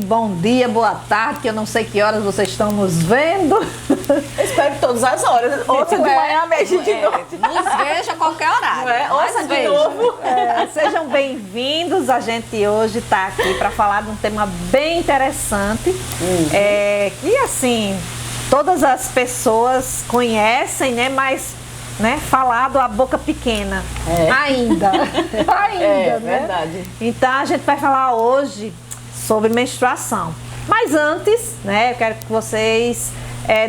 bom dia, boa tarde, que eu não sei que horas vocês estão nos vendo. Eu espero que todas as horas, ouça de manhã, meia-dia de noite. Nos veja a qualquer horário. Não é? Ouça de novo. Sejam bem-vindos, a gente hoje está aqui para falar de um tema bem interessante, que assim, todas as pessoas conhecem, né, mas... falado a boca pequena, ainda, né? Verdade. Então a gente vai falar hoje sobre menstruação. Mas antes, eu quero que vocês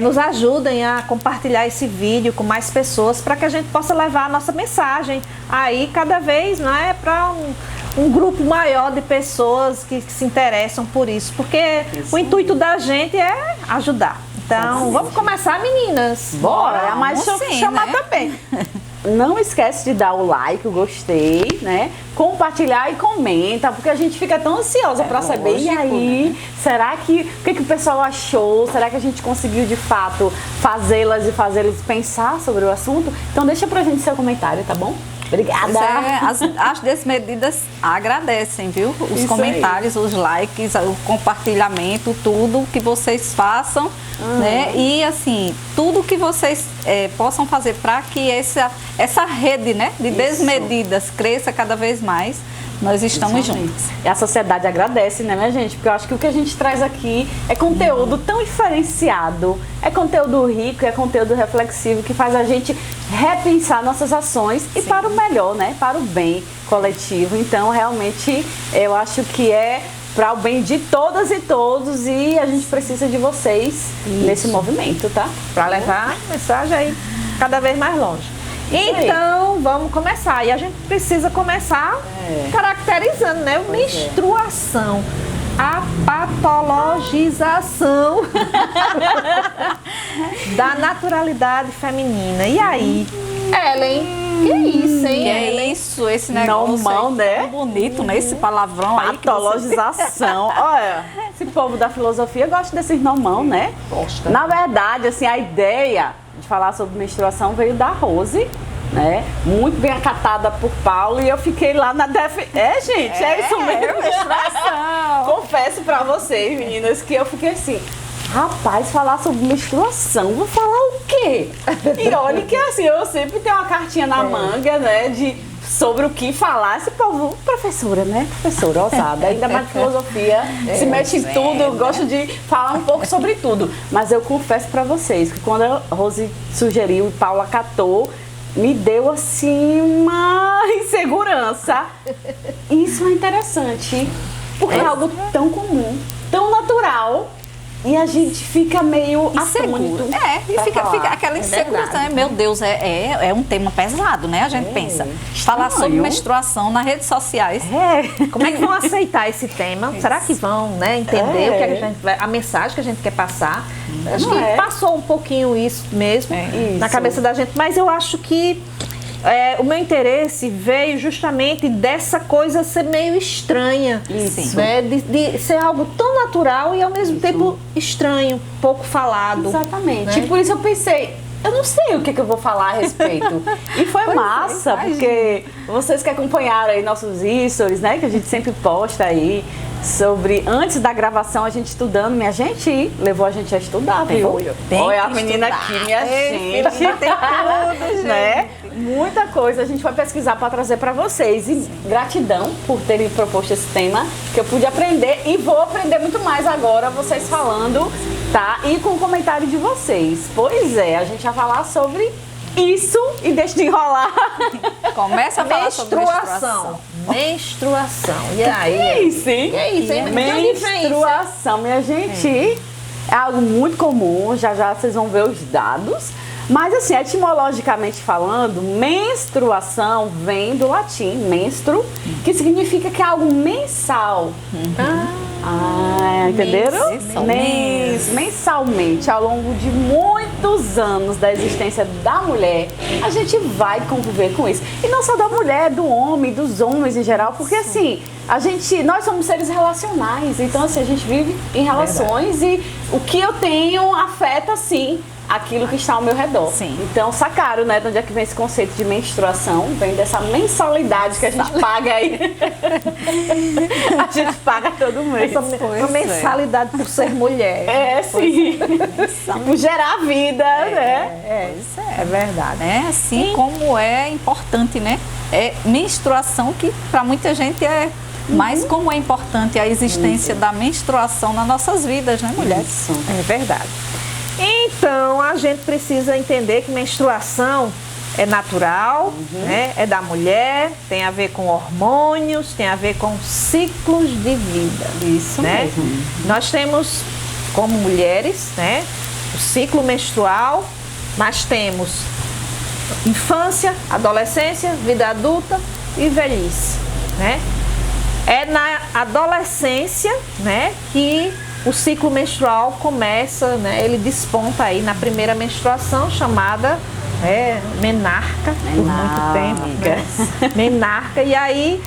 nos ajudem a compartilhar esse vídeo com mais pessoas para que a gente possa levar a nossa mensagem aí cada vez, para um grupo maior de pessoas que se interessam por isso, porque o intuito da gente é ajudar. Então, vamos começar, meninas? Bora, mas deixa eu chamar também. Não esquece de dar o like, o gostei, né? Compartilhar e comenta, porque a gente fica tão ansiosa para saber. Lógico, e aí, será que o que o pessoal achou? Será que a gente conseguiu de fato fazê-las e fazê-los pensar sobre o assunto? Então deixa pra gente seu comentário, tá bom? Obrigada! As Desmedidas agradecem, viu? Os Isso comentários, os likes, o compartilhamento, tudo que vocês façam, né? E assim, tudo que vocês possam fazer para que essa rede, né, de Desmedidas cresça cada vez mais. Nós estamos juntos. E a sociedade agradece, né, minha gente? Porque eu acho que o que a gente traz aqui é conteúdo tão diferenciado, é conteúdo rico, é conteúdo reflexivo que faz a gente repensar nossas ações e para o melhor, né? Para o bem coletivo. Então, realmente, eu acho que é para o bem de todas e todos e a gente precisa de vocês nesse movimento, tá? Para levar a mensagem aí cada vez mais longe. Então, vamos começar. E a gente precisa começar caracterizando, né? Menstruação. A patologização da naturalidade feminina. E aí, Ellen, que isso, hein? Que é isso, esse negócio Normão, né? tão bonito, né? Esse palavrão aí. Patologização. Olha, esse povo da filosofia gosta desses normão, né? Gosta. Na verdade, assim, a ideia de falar sobre menstruação veio da Rose, né? Muito bem acatada por Paulo e eu fiquei lá na gente, é isso mesmo, menstruação. Confesso pra vocês, meninas, que eu fiquei assim, rapaz, falar sobre menstruação, vou falar o quê? E olha que assim, eu sempre tenho uma cartinha na manga, né, sobre o que falar. Esse povo, professora, né? Professora ousada, ainda mais de filosofia, se mete em tudo, eu gosto de falar um pouco sobre tudo. Mas eu confesso pra vocês que quando a Rose sugeriu e Paula acatou, me deu assim uma insegurança. Isso é interessante, porque é algo tão comum, tão natural. E a gente fica meio atônito. E fica aquela insegurança, né? Meu Deus, é um tema pesado, né? A gente pensa. Falar sobre menstruação nas redes sociais. Como é que vão aceitar esse tema? Será que vão, entender o que a mensagem que a gente quer passar? Acho que passou um pouquinho isso mesmo na cabeça da gente, mas eu acho que o meu interesse veio justamente dessa coisa ser meio estranha, né? De ser algo tão natural e ao mesmo tempo estranho, pouco falado. Exatamente. Por isso eu pensei, eu não sei o que eu vou falar a respeito. E foi massa, porque vocês que acompanharam aí nossos stories, né? Que a gente sempre posta aí sobre, antes da gravação, a gente estudando, minha gente, levou a gente a estudar, viu? Olha a menina aqui, minha gente. Tem tudo, gente. Né? Muita coisa a gente vai pesquisar para trazer para vocês. E gratidão por terem proposto esse tema, que eu pude aprender e vou aprender muito mais agora, vocês falando, tá? E com o comentário de vocês. Pois é, a gente vai falar sobre isso e deixa de enrolar. Começa a falar sobre menstruação. Menstruação. E aí? Que é isso, hein? Que é isso, hein? Menstruação, minha gente, é algo muito comum, já vocês vão ver os dados. Mas assim, etimologicamente falando, menstruação vem do latim menstru, que significa que é algo mensal. Entenderam? Mensalmente, ao longo de muitos anos da existência da mulher, a gente vai conviver com isso. E não só da mulher, do homem, dos homens em geral, porque assim, nós somos seres relacionais, então assim, a gente vive em relações e o que eu tenho afeta sim aquilo que está ao meu redor. Sim. Então, sacaram, né, de onde é que vem esse conceito de menstruação? Vem dessa mensalidade que a gente paga aí. A gente paga todo mês. Uma mensalidade por ser mulher. Sim. Por gerar vida, né? É verdade. Né? Assim como é importante, né? É menstruação que para muita gente é. Mas como é importante a existência da menstruação nas nossas vidas, né, mulheres? Isso. É verdade. Então, a gente precisa entender que menstruação é natural, né? É da mulher, tem a ver com hormônios, tem a ver com ciclos de vida. Isso né? mesmo. Nós temos, como mulheres, né, o ciclo menstrual, mas temos infância, adolescência, vida adulta e velhice, né? É na adolescência, né, que o ciclo menstrual começa, né, ele desponta aí na primeira menstruação, chamada menarca, por muito tempo. Né? Menarca, e aí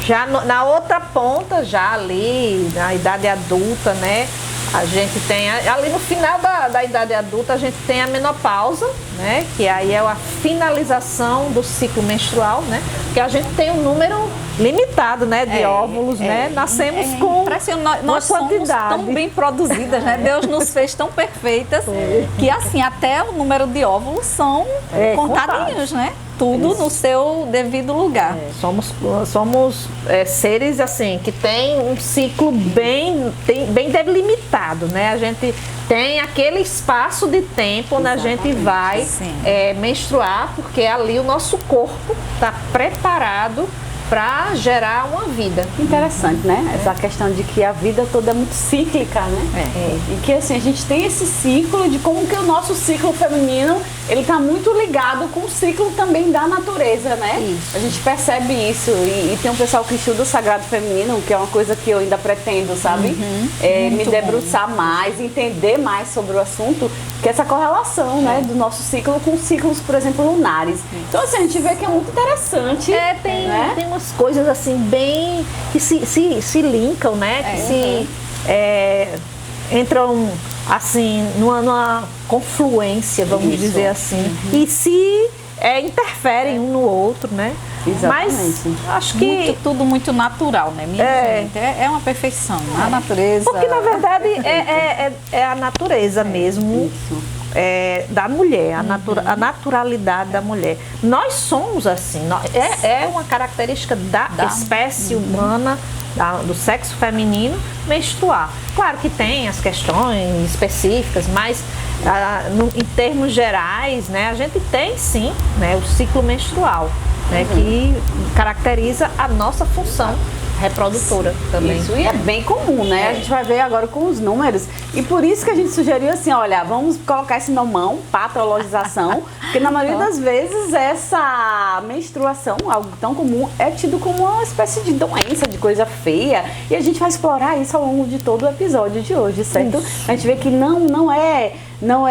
já na outra ponta, já ali na idade adulta, né, a gente tem, ali no final da idade adulta, a gente tem a menopausa, né, que aí é a finalização do ciclo menstrual, né, que a gente tem um número limitado, né, de óvulos, né, nascemos com nós uma quantidade. Somos tão bem produzidas, né, Deus nos fez tão perfeitas que assim, até o número de óvulos são contadinhos, né, tudo no seu devido lugar. Somos seres assim que tem um ciclo bem delimitado, né? A gente tem aquele espaço de tempo onde a gente vai menstruar, porque ali o nosso corpo está preparado para gerar uma vida. Interessante, né? Essa questão de que a vida toda é muito cíclica, né? E que assim, a gente tem esse ciclo de como que o nosso ciclo feminino, ele tá muito ligado com o ciclo também da natureza, né? Isso. A gente percebe isso e tem um pessoal que estuda o sagrado feminino, que é uma coisa que eu ainda pretendo, sabe? Me debruçar mais, entender mais sobre o assunto, que é essa correlação, né, do nosso ciclo com ciclos, por exemplo, lunares. Então assim, a gente vê que é muito interessante. Tem umas coisas assim bem que se linkam, né? Que se entram assim numa confluência, vamos dizer assim, e se interferem um no outro, né? Exatamente. Mas acho que tudo muito natural, né, minha gente? É uma perfeição, a natureza. porque na verdade é a natureza mesmo. Da mulher, a naturalidade da mulher. Nós somos assim, é uma característica da espécie humana, do sexo feminino, menstruar. Claro que tem as questões específicas, mas em termos gerais, né, a gente tem sim, né, o ciclo menstrual, né, que caracteriza a nossa função reprodutora também. Isso, e é bem comum, né? A gente vai ver agora com os números. E por isso que a gente sugeriu assim, olha, vamos colocar esse nomão, patologização, porque na maioria das vezes essa menstruação, algo tão comum, é tido como uma espécie de doença, de coisa feia. E a gente vai explorar isso ao longo de todo o episódio de hoje, certo? Isso. A gente vê que não é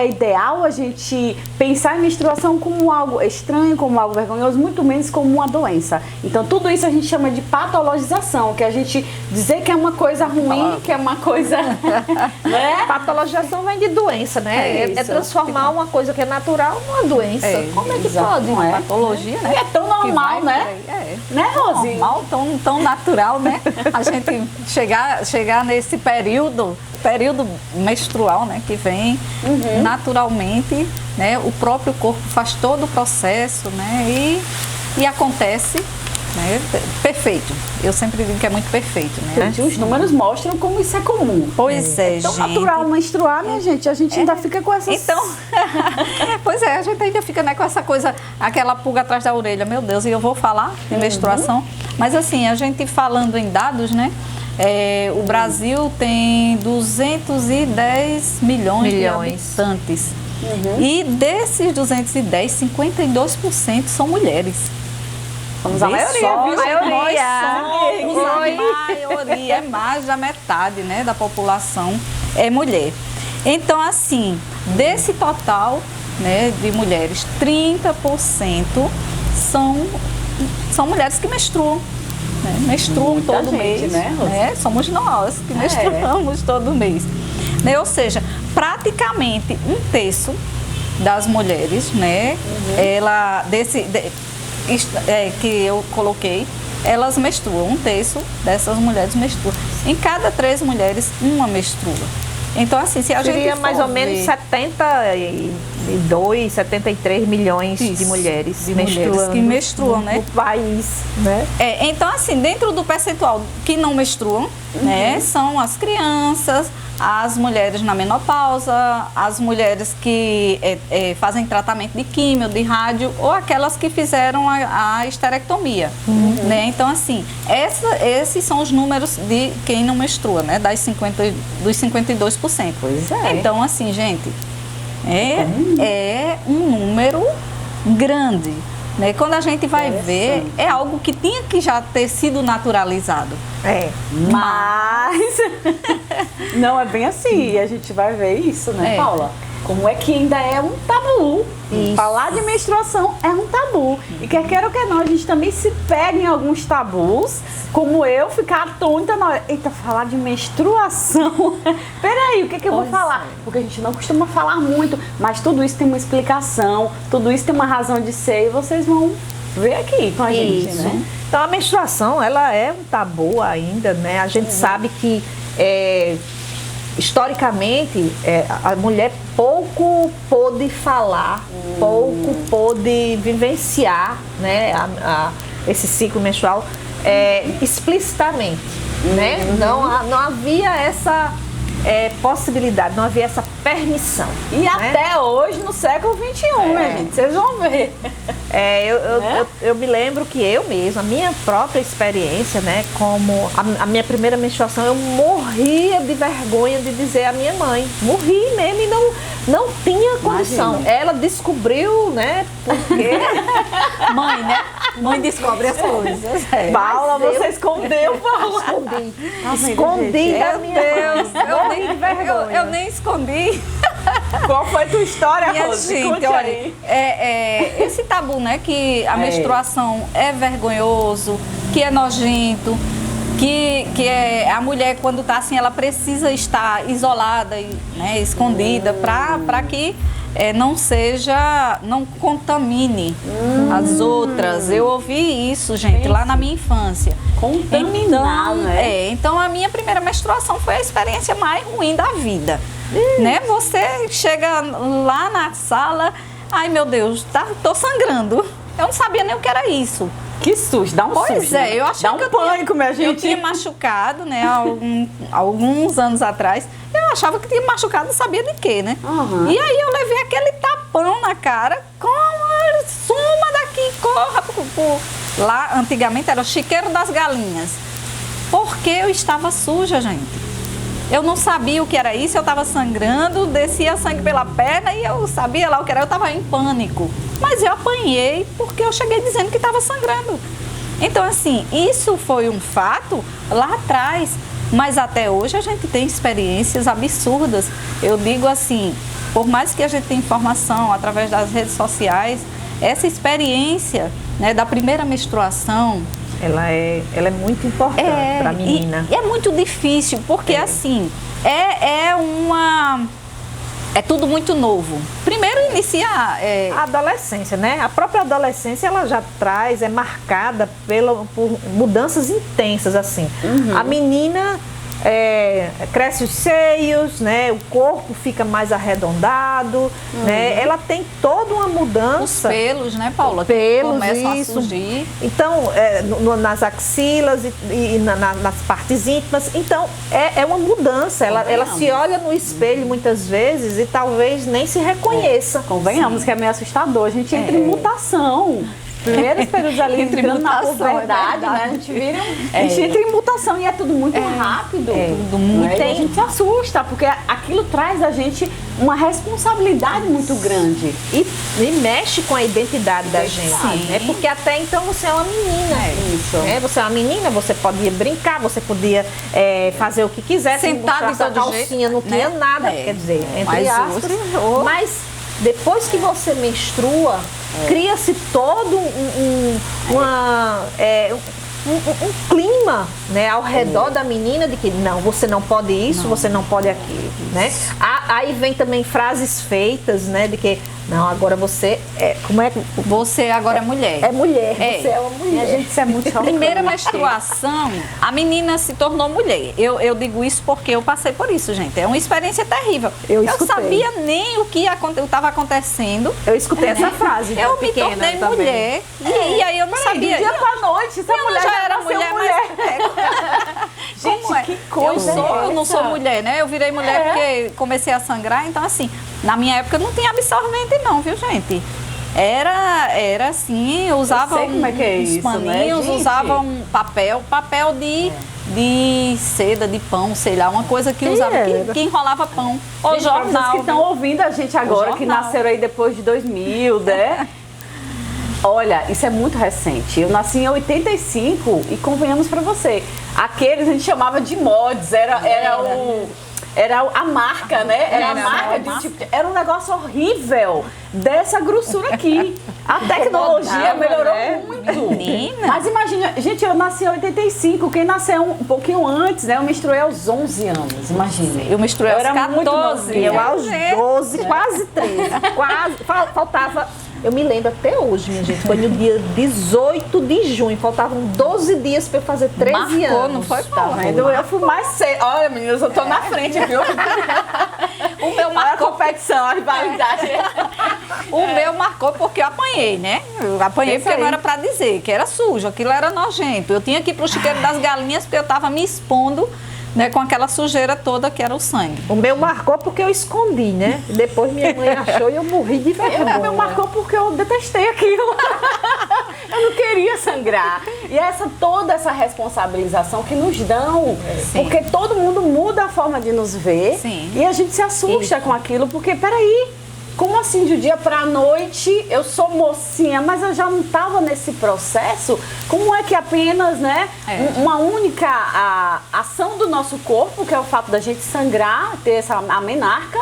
ideal a gente pensar em menstruação como algo estranho, como algo vergonhoso, muito menos como uma doença. Então, tudo isso a gente chama de patologização, que é a gente dizer que é uma coisa ruim, que é uma coisa... né? Patologização vem de doença, né? É transformar uma coisa que é natural numa doença. Como é que pode? Não é? Patologia, né? E é tão normal, né? Né, Rose? Normal, tão natural, né? A gente chegar nesse período menstrual, né, que vem naturalmente, né, o próprio corpo faz todo o processo, né, e acontece, né, perfeito. Eu sempre digo que é muito perfeito, né? Os números mostram como isso é comum. Pois é, tão gente. natural menstruar, minha gente, a gente ainda fica com essas... Então, pois é, a gente ainda fica, né, com essa coisa, aquela pulga atrás da orelha, meu Deus, e eu vou falar de menstruação, mas assim, a gente falando em dados, né, o Brasil tem 210 milhões de habitantes. E desses 210, 52% são mulheres. Somos a maioria, viu? A maioria, é mais da metade, né, da população é mulher. Então, assim, desse total, né, de mulheres, 30% são mulheres que menstruam. Menstruam todo mês, né? Somos nós que menstruamos todo mês. né? Ou seja, praticamente um terço das mulheres, né? Que eu coloquei, elas menstruam. Um terço dessas mulheres menstruam. Em cada 3 mulheres, uma menstrua. Então, assim, se a gente Seria for mais ou menos ver 72, 73 milhões de mulheres que menstruam, né? no país, né? Então, assim, dentro do percentual que não menstruam, né, são as crianças, as mulheres na menopausa, as mulheres que fazem tratamento de químio, de rádio, ou aquelas que fizeram a esterectomia, né? Então, assim, esses são os números de quem não menstrua, né? Dos 52%. Pois é. Então, assim, gente, é um número grande, né? Quando a gente vai ver, é algo que tinha que já ter sido naturalizado. Mas não é bem assim. E a gente vai ver isso, né, Paula? Como é que ainda é um tabu. Falar de menstruação é um tabu. E quer queira ou quer não, a gente também se pega em alguns tabus, como eu ficar atônita na hora. Eita, falar de menstruação. Peraí, o que eu vou falar? Porque a gente não costuma falar muito, mas tudo isso tem uma explicação, tudo isso tem uma razão de ser, e vocês vão ver aqui com a gente, né? Então, a menstruação, ela é um tabu ainda, né? A gente sabe que, historicamente, a mulher pouco pôde falar, pouco pôde vivenciar, né, esse ciclo menstrual explicitamente, né? Não havia essa possibilidade, não havia essa permissão. E né? Até hoje, no século XXI, né, gente? Vocês vão ver. Eu me lembro que eu mesma, a minha própria experiência, né, como a minha primeira menstruação, eu morria de vergonha de dizer à minha mãe. Morri mesmo e não tinha condição. Imagina. Ela descobriu, né, porque... Mãe, né? Mãe descobre as coisas. Paula, você escondeu, Paula. Escondi da minha Deus. Eu nem escondi. Qual foi a tua história, Rose? Gente, olha, esse tabu, né, que a menstruação é vergonhoso, que é nojento, que a mulher, quando está assim, ela precisa estar isolada, né, escondida, para que não contamine as outras. Eu ouvi isso, gente, lá na minha infância. Contaminar, então a minha primeira menstruação foi a experiência mais ruim da vida. Né? Você chega lá na sala, ai meu Deus, tô sangrando. Eu não sabia nem o que era isso. Que susto, dá um susto. Pois é, eu achei que pânico, minha gente. Eu tinha machucado, né, alguns anos atrás. Eu achava que tinha machucado, não sabia de quê, né? E aí eu levei aquele tapão na cara, suma daqui, corra lá, antigamente era o chiqueiro das galinhas. Porque eu estava suja, gente. Eu não sabia o que era isso, eu estava sangrando, descia sangue pela perna e eu sabia lá o que era, eu estava em pânico. Mas eu apanhei porque eu cheguei dizendo que estava sangrando. Então, assim, isso foi um fato lá atrás, mas até hoje a gente tem experiências absurdas. Eu digo assim, por mais que a gente tenha informação através das redes sociais, essa experiência, né, da primeira menstruação, ela é muito importante para a menina. E é muito difícil, porque assim, é tudo muito novo. Primeiro inicia a adolescência, né? A própria adolescência, ela já é marcada por mudanças intensas, assim. A menina cresce os seios, né? O corpo fica mais arredondado, né? Ela tem toda uma mudança. Os pelos, né, Paula? Os pelos, começam isso. a surgir. Então, nas axilas e nas partes íntimas. Então, é uma mudança. Ela se olha no espelho muitas vezes e talvez nem se reconheça. Convenhamos que é meio assustador. A gente entra em mutação. Primeiros períodos ali entrando na puberdade, né? A gente entra em mutação e é tudo muito rápido. Tudo muito. E a gente se assusta, porque aquilo traz a gente uma responsabilidade muito grande. E mexe com a identidade da gente. Né? Porque até então você é uma menina. Isso. Né? Você é uma menina, você podia brincar, você podia fazer o que quisesse. Sentar de todo calcinha, jeito, não tinha nada, quer dizer, entre aspas. Mas depois que você menstrua, cria-se todo um clima, né, ao redor da menina de que não, você não pode isso, você não pode aquilo, né? Aí vem também frases feitas, né, de que não, agora você como é que você agora é mulher. É mulher, você é uma mulher. Gente, isso é muito chocante. Primeira menstruação, a menina se tornou mulher. Eu digo isso porque eu passei por isso, gente. É uma experiência terrível. Eu sabia nem o que estava acontecendo. Eu escutei essa frase. Eu me tornei mulher. E aí eu não sabia. Do dia pra noite, essa mulher já era mulher, mas gente, que coisa eu não sou mulher, né? Eu virei mulher porque comecei a sangrar. Então, assim, na minha época não tinha absorvente não, viu, gente? Era assim, eu usava uns paninhos, né, usava um papel de seda, de pão, sei lá, uma coisa que usava, que enrolava pão. O jornal. Que estão ouvindo a gente agora, que nasceram aí depois de 2000, né? Olha, isso é muito recente. Eu nasci em 85 e convenhamos pra você, aqueles a gente chamava de mods, era a marca, né? Era a marca de um tipo era um negócio horrível dessa grossura aqui. A tecnologia melhorou muito. Menina. Mas imagina, gente, eu nasci em 85, quem nasceu um pouquinho antes, né? Eu menstruei aos 11 anos, imagina. Eu menstruei aos 14. Eu aos 12, quase 13. Quase, faltava... Eu me lembro até hoje, minha gente, foi no dia 18 de junho, faltavam 12 dias para eu fazer 13 anos. Não foi tá vendo? Eu fui mais cedo. Olha, meninas, eu tô na frente, viu? O meu marcou a competição, a rivalidade. O meu marcou porque eu apanhei, né? Eu apanhei porque não era para dizer que era sujo, aquilo era nojento. Eu tinha que ir pro chiqueiro das galinhas porque eu tava me expondo, né, com aquela sujeira toda que era o sangue. O meu marcou porque eu escondi, né? Depois minha mãe achou e eu morri de vergonha. O meu marcou porque eu detestei aquilo. Eu não queria sangrar. E toda essa responsabilização que nos dão, porque todo mundo muda a forma de nos ver. Sim. E a gente se assusta com aquilo, porque peraí, como assim de um dia pra noite eu sou mocinha, mas eu já não estava nesse processo? Como é que apenas, né, uma única ação do nosso corpo, que é o fato da gente sangrar, ter essa amenarca,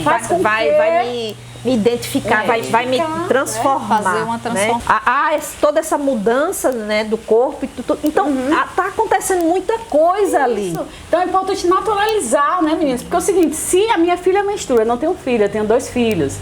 faz com vai me identificar, vai me transformar. Fazer uma transformação. Né? Toda essa mudança, né, do corpo. Então, tá acontecendo muita coisa ali. Então é importante naturalizar, né, meninas? Porque é o seguinte, se a minha filha menstrua, eu não tenho filho, eu tenho 2 filhos,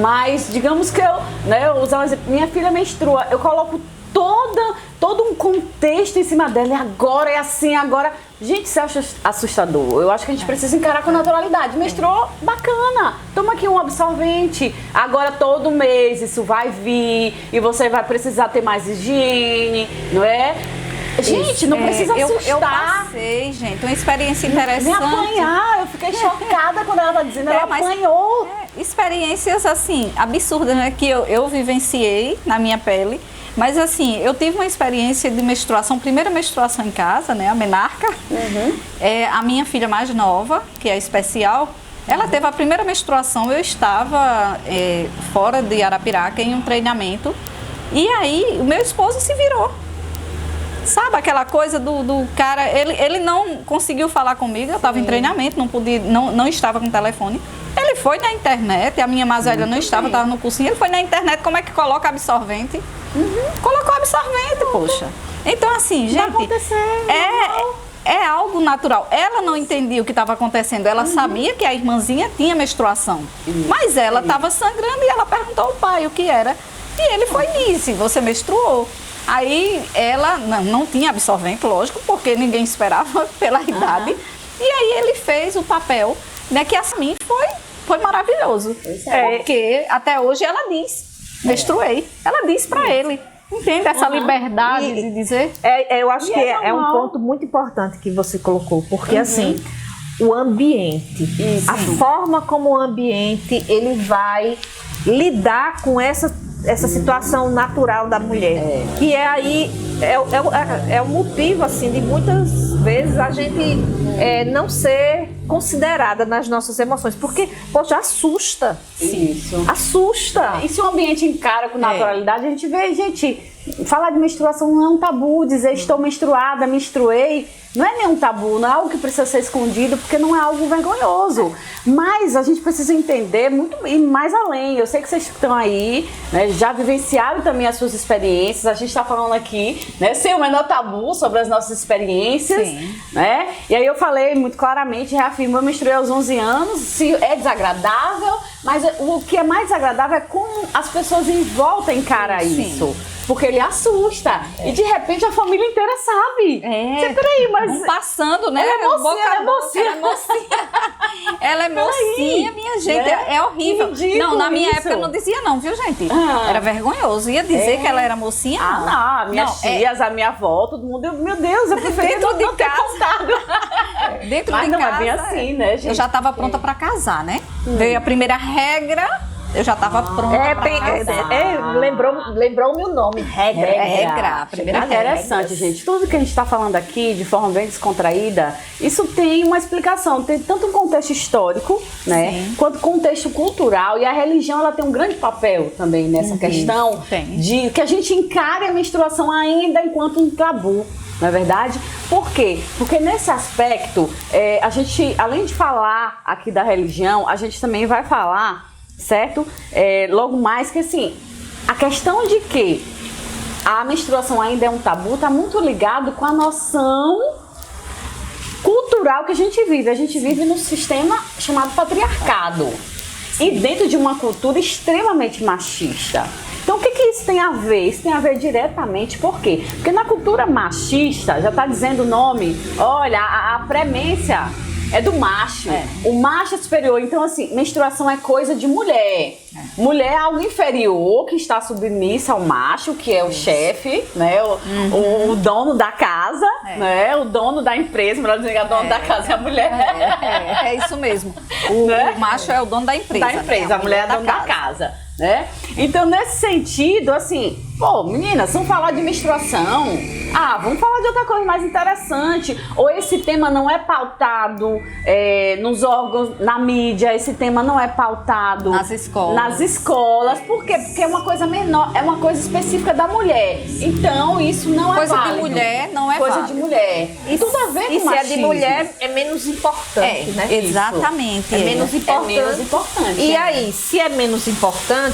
mas digamos que eu usar um exemplo, minha filha menstrua, eu coloco todo um contexto em cima dela, e agora é assim, agora... Gente, isso é assustador. Eu acho que a gente precisa encarar com naturalidade. Menstruou, bacana. Toma aqui um absorvente. Agora todo mês isso vai vir e você vai precisar ter mais higiene, não é? Gente, não precisa assustar. Eu passei, gente, uma experiência interessante. Me apanhar, eu fiquei chocada quando ela tá dizendo, ela apanhou. Experiências, assim, absurdas, né, que eu vivenciei na minha pele. Mas assim, eu tive uma experiência de menstruação, primeira menstruação em casa, né, a menarca. A minha filha mais nova, que é especial, ela teve a primeira menstruação, eu estava fora de Arapiraca em um treinamento. E aí, o meu esposo se virou. Sabe aquela coisa do cara, ele não conseguiu falar comigo, eu estava em treinamento, não estava com telefone. Ele foi na internet, a minha mais velha não estava no cursinho, ele foi na internet, como é que coloca absorvente? Colocou absorvente, poxa. Então, assim, gente, é algo natural. Ela não entendia o que estava acontecendo, ela sabia que a irmãzinha tinha menstruação, mas ela estava sangrando e ela perguntou ao pai o que era. E ele foi nisso, você menstruou. Aí ela não tinha absorvente, lógico, porque ninguém esperava pela idade. E aí ele fez o papel, né, que assim foi maravilhoso. Porque até hoje ela diz, menstruei. Ela diz pra ele. Entende essa liberdade de dizer? Eu acho que é um ponto muito importante que você colocou, porque assim, o ambiente, a forma como o ambiente ele vai lidar com essa situação natural da mulher. Que é aí, é o motivo assim de muitas vezes a gente não ser considerada nas nossas emoções, porque, poxa, assusta. Isso. Assusta. E se o ambiente encara com naturalidade, a gente vê, gente, falar de menstruação não é um tabu, dizer estou menstruada, menstruei, não é nenhum tabu, não é algo que precisa ser escondido, porque não é algo vergonhoso. Mas a gente precisa entender muito e mais além. Eu sei que vocês estão aí, né, já vivenciaram também as suas experiências. A gente está falando aqui, né, sem o menor tabu sobre as nossas experiências. Sim. Né? E aí eu falei muito claramente, reafirmo, eu menstruei aos 11 anos, se é desagradável, mas o que é mais desagradável é como as pessoas em volta encaram isso. Porque ele assusta. E de repente a família inteira sabe. Você, peraí, mas... Vão passando, né? Ela é mocinha, Ela é mocinha. Ela é mocinha, minha gente. É horrível. Ridículo não, na minha isso. época eu não dizia não, viu, gente? Era vergonhoso. Ia dizer que ela era mocinha, não. Ah, não. Minhas tias, a minha avó, todo mundo... Meu Deus, eu preferia Dentro de não ter casa. contado. Dentro Mas de não casa, é bem assim, né, gente? eu já estava pronta para casar, né? Veio a primeira regra, eu já estava pronta para casar. Lembrou o meu nome, Regra, a primeira Interessante, gente. Tudo que a gente está falando aqui, de forma bem descontraída, isso tem uma explicação. Tem tanto um contexto histórico, né? Sim. Quanto contexto cultural. E a religião, ela tem um grande papel também nessa questão de que a gente encare a menstruação ainda enquanto um tabu. Não é verdade? Por quê? Porque nesse aspecto, a gente, além de falar aqui da religião, a gente também vai falar, certo? Logo mais que assim, a questão de que a menstruação ainda é um tabu está muito ligado com a noção cultural que a gente vive. A gente vive num sistema chamado patriarcado. E dentro de uma cultura extremamente machista. Então, o que isso tem a ver? Isso tem a ver diretamente, por quê? Porque na cultura machista, já está dizendo o nome, olha, a premência é do macho. O macho é superior. Então, assim, menstruação é coisa de mulher. Mulher é algo inferior, que está submissa ao macho, que é o chefe, né? O dono da casa, né? O dono da empresa, melhor dizendo, o dono da casa é a mulher. É isso mesmo. O macho é o dono da empresa. Da empresa, a mulher é a dona da casa. Né? Então, nesse sentido, assim, pô, meninas, vamos falar de menstruação. Vamos falar de outra coisa mais interessante. Ou esse tema não é pautado nos órgãos, na mídia, esse tema não é pautado nas escolas. Por quê? Porque é uma coisa menor, é uma coisa específica da mulher. Então, isso não coisa é válido. De mulher não é coisa válido. De mulher. E tudo a ver com se machismo. é de mulher, é menos importante, né? Exatamente. É menos importante. É menos importante. E aí, se é menos importante,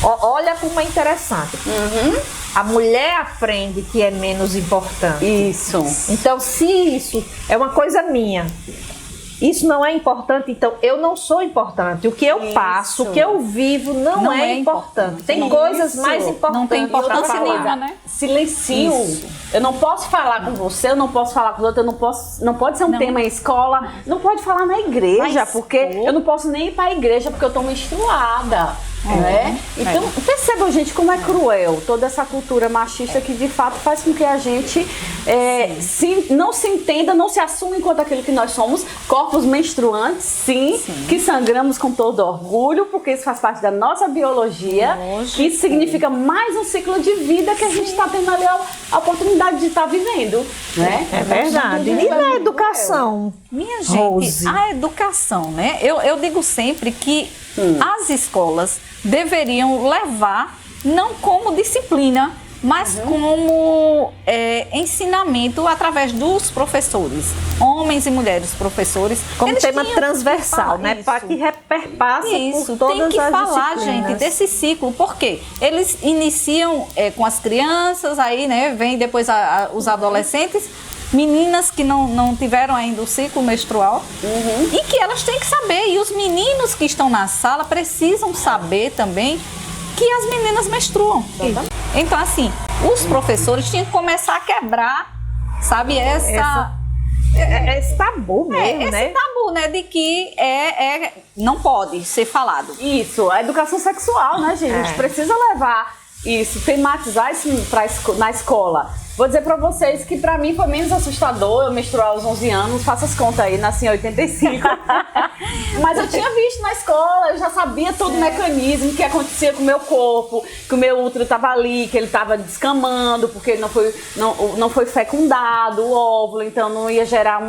olha como é interessante. A mulher aprende que é menos importante. Isso. Então, se isso é uma coisa minha, isso não é importante, então eu não sou importante. O que eu passo, o que eu vivo não é importante. Tem coisas mais importantes. Não tem importância nenhuma, né? Silencio. Eu não posso falar com você, eu não posso falar com o outro, não pode ser um tema em escola, não pode falar na igreja, porque eu não posso nem ir para a igreja porque eu estou menstruada. Né? Então, percebam, gente, como é cruel toda essa cultura machista que de fato faz com que a gente não se entenda, não se assuma enquanto aquilo que nós somos, corpos menstruantes, sim, que sangramos com todo orgulho, porque isso faz parte da nossa biologia, que isso significa mais um ciclo de vida que a gente está tendo ali a oportunidade de estar vivendo. Né? É verdade. E na educação? Minha gente, Rose. A educação, né? Eu digo sempre que as escolas deveriam levar, não como disciplina, mas como ensinamento através dos professores, homens e mulheres professores. Como Eles tema tinham transversal, que né? Para que reperpasse por todas tem que as falar, disciplinas. gente, desse ciclo, porque eles iniciam com as crianças, aí, né, vem depois os adolescentes, meninas que não tiveram ainda o ciclo menstrual e que elas têm que saber. E os meninos que estão na sala precisam saber também que as meninas menstruam. Então, assim, os professores tinham que começar a quebrar, sabe, esse tabu mesmo, né? esse tabu, né, de que não pode ser falado. Isso, a educação sexual, né, gente? A gente precisa levar isso, tematizar isso na escola. Vou dizer pra vocês que pra mim foi menos assustador eu menstruar aos 11 anos, faça as contas aí, nasci em 85. Mas eu tinha visto na escola, eu já sabia todo o mecanismo que acontecia com o meu corpo, que o meu útero estava ali, que ele estava descamando, porque não foi fecundado o óvulo, então não ia gerar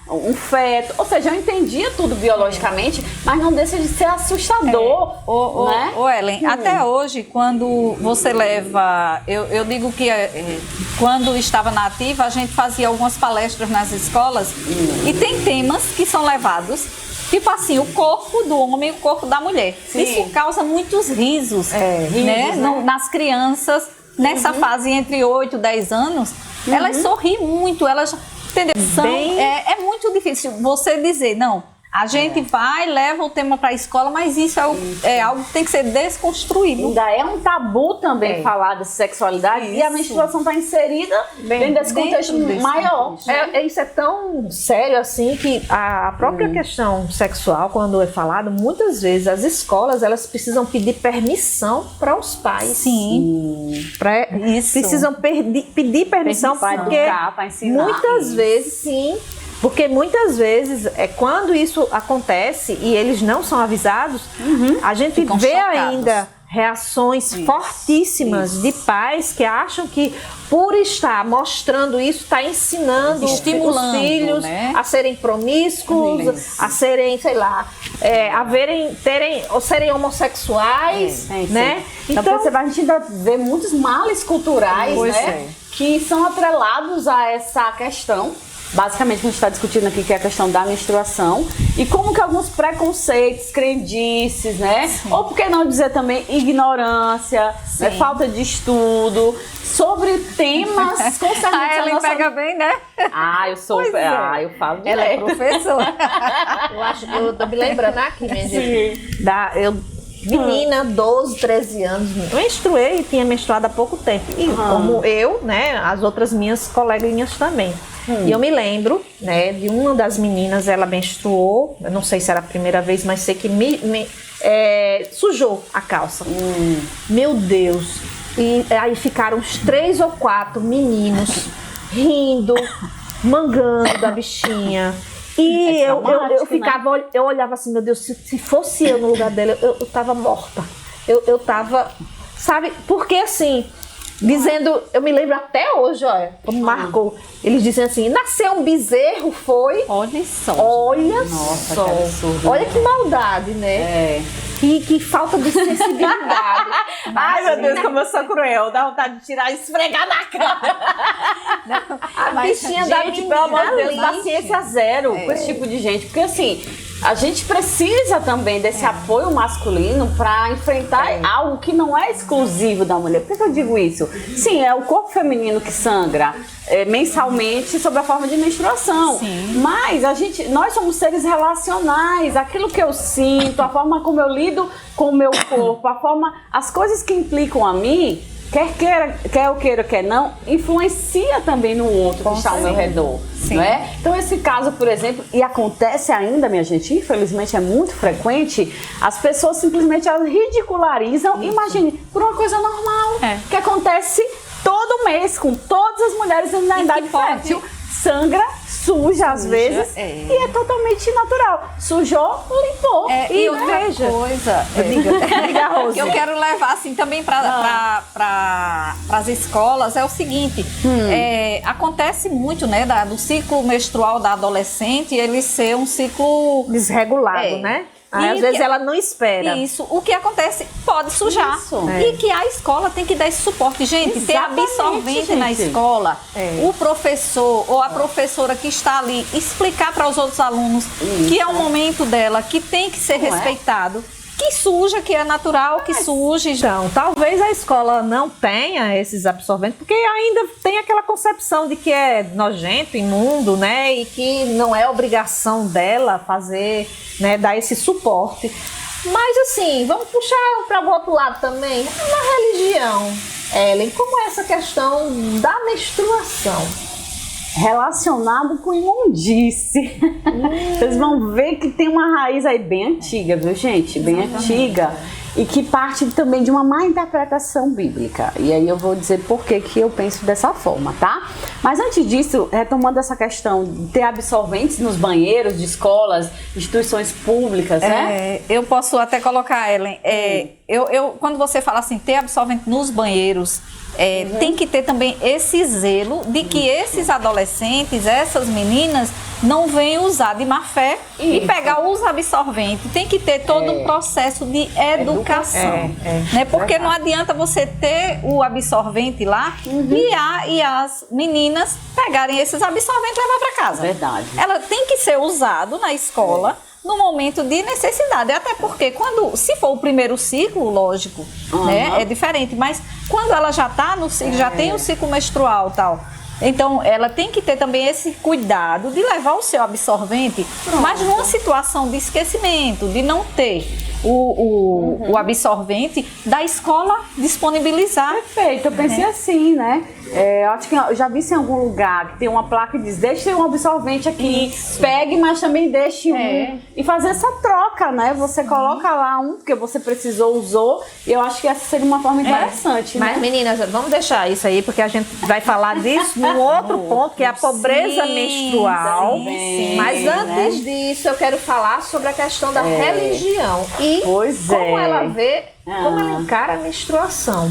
um feto. Ou seja, eu entendia tudo biologicamente, mas não deixa de ser assustador. Né? Ellen, até hoje, quando você leva... Eu digo que quando estava na ativa, a gente fazia algumas palestras nas escolas e tem temas que são levados Tipo assim, o corpo do homem e o corpo da mulher. Sim. Isso causa muitos risos, né? né? Nas crianças, nessa fase entre 8 e 10 anos, elas sorriem muito, elas, entendeu? É muito difícil você dizer, não, a gente vai, leva o tema para a escola, mas isso é algo que tem que ser desconstruído. Ainda é um tabu também falar de sexualidade e a menstruação está inserida dentro desse contexto maior. Isso é tão sério assim que a própria questão sexual, quando é falado, muitas vezes as escolas elas precisam pedir permissão para os pais. Sim. Isso. Precisam pedir permissão para porque educar, para ensinar. Muitas vezes, sim. Porque muitas vezes, quando isso acontece e eles não são avisados, a gente Ficam vê chocados. ainda reações fortíssimas de pais que acham que por estar mostrando isso, está ensinando Estimulando, os filhos a serem promíscuos, a serem, sei lá, serem homossexuais, né? Então a gente ainda vê muitos males culturais, que são atrelados a essa questão. Basicamente, a gente está discutindo aqui que é a questão da menstruação e como que alguns preconceitos, crendices, né? Sim. Ou por que não dizer também ignorância, né? Falta de estudo sobre temas concernentes a Ellen nossa... pega bem, né? Eu sou... eu falo direto. Ela é professora. Eu tô me lembrando aqui, minha gente. Menina, 12, 13 anos, menstruei e tinha menstruado há pouco tempo. E como eu, né, as outras minhas coleguinhas também. E eu me lembro, né, de uma das meninas, ela menstruou, eu não sei se era a primeira vez, mas sei que sujou a calça. Meu Deus! E aí ficaram uns 3 ou 4 meninos rindo, mangando da bichinha. E eu ficava, né? Eu olhava assim, meu Deus, se fosse eu no lugar dela, eu tava morta. Eu tava, sabe, porque assim, dizendo, eu me lembro até hoje, olha, como marcou, eles dizem assim, nasceu um bezerro, foi? Olha só. Olha só. Que absurdo, olha que maldade, né? Que falta de sensibilidade. Ai, meu Deus, como eu sou cruel. Dá vontade de tirar e esfregar na cara. A bichinha da menina, pelo amor de Deus, paciência zero com esse tipo de gente. Porque assim, a gente precisa também desse apoio masculino para enfrentar algo que não é exclusivo da mulher. Por que eu digo isso? Sim, é o corpo feminino que sangra mensalmente sob a forma de menstruação. Sim. Mas nós somos seres relacionais. Aquilo que eu sinto, a forma como eu lido com o meu corpo, as coisas que implicam a mim, quer eu queira, quer não, influencia também no outro que está ao meu redor. Não é? Então esse caso, por exemplo, e acontece ainda, minha gente, infelizmente é muito frequente, as pessoas simplesmente ridicularizam, imagine, por uma coisa normal, que acontece todo mês com todas as mulheres na idade fértil, sangra, suja às vezes e é totalmente natural. Sujou, limpou. E outra coisa, diga, Rose. Que eu quero levar assim também para as escolas é o seguinte, acontece muito, né, do ciclo menstrual da adolescente, ele ser um ciclo desregulado, né? Às vezes ela não espera. Isso. O que acontece pode sujar. E que a escola tem que dar esse suporte. Gente, ter absorvente na escola, o professor ou a professora que está ali explicar para os outros alunos que é o momento dela, que tem que ser respeitado. Que suja, que é natural, que suje. Então, talvez a escola não tenha esses absorventes, porque ainda tem aquela concepção de que é nojento, imundo, né? E que não é obrigação dela fazer, né? Dar esse suporte. Mas assim, vamos puxar para o outro lado também. Na religião, Ellen, como é essa questão da menstruação? Relacionado com imundície. Vocês vão ver que tem uma raiz aí bem antiga, viu, gente? Bem antiga. E que parte também de uma má interpretação bíblica. E aí eu vou dizer por que eu penso dessa forma, tá? Mas antes disso, retomando essa questão de ter absorventes nos banheiros de escolas, instituições públicas, né? Eu posso até colocar, Ellen, quando você fala assim, ter absorvente nos banheiros, tem que ter também esse zelo de que esses adolescentes, essas meninas, não venham usar de má fé e pegar os absorventes. Tem que ter todo um processo de educação. Né? Porque não adianta você ter o absorvente lá e as meninas pegarem esses absorventes e levar para casa. Verdade. Ela tem que ser usado na escola, no momento de necessidade. Até porque se for o primeiro ciclo, lógico, né, é diferente. Mas quando ela já está no ciclo, já tem o ciclo menstrual e tal. Então, ela tem que ter também esse cuidado de levar o seu absorvente, mas numa situação de esquecimento, de não ter o absorvente da escola disponibilizar. Perfeito, eu pensei assim, né? Eu acho que eu já vi isso em algum lugar, que tem uma placa que diz, deixe um absorvente aqui, pegue, mas também deixe um. E fazer essa troca, né? Você coloca lá um, porque você precisou, usou, e eu acho que essa seria uma forma interessante, né? Mas, meninas, vamos deixar isso aí, porque a gente vai falar disso num outro ponto, que é a pobreza menstrual. Mas antes disso, eu quero falar sobre a questão da religião e como ela vê, como ela encara a menstruação.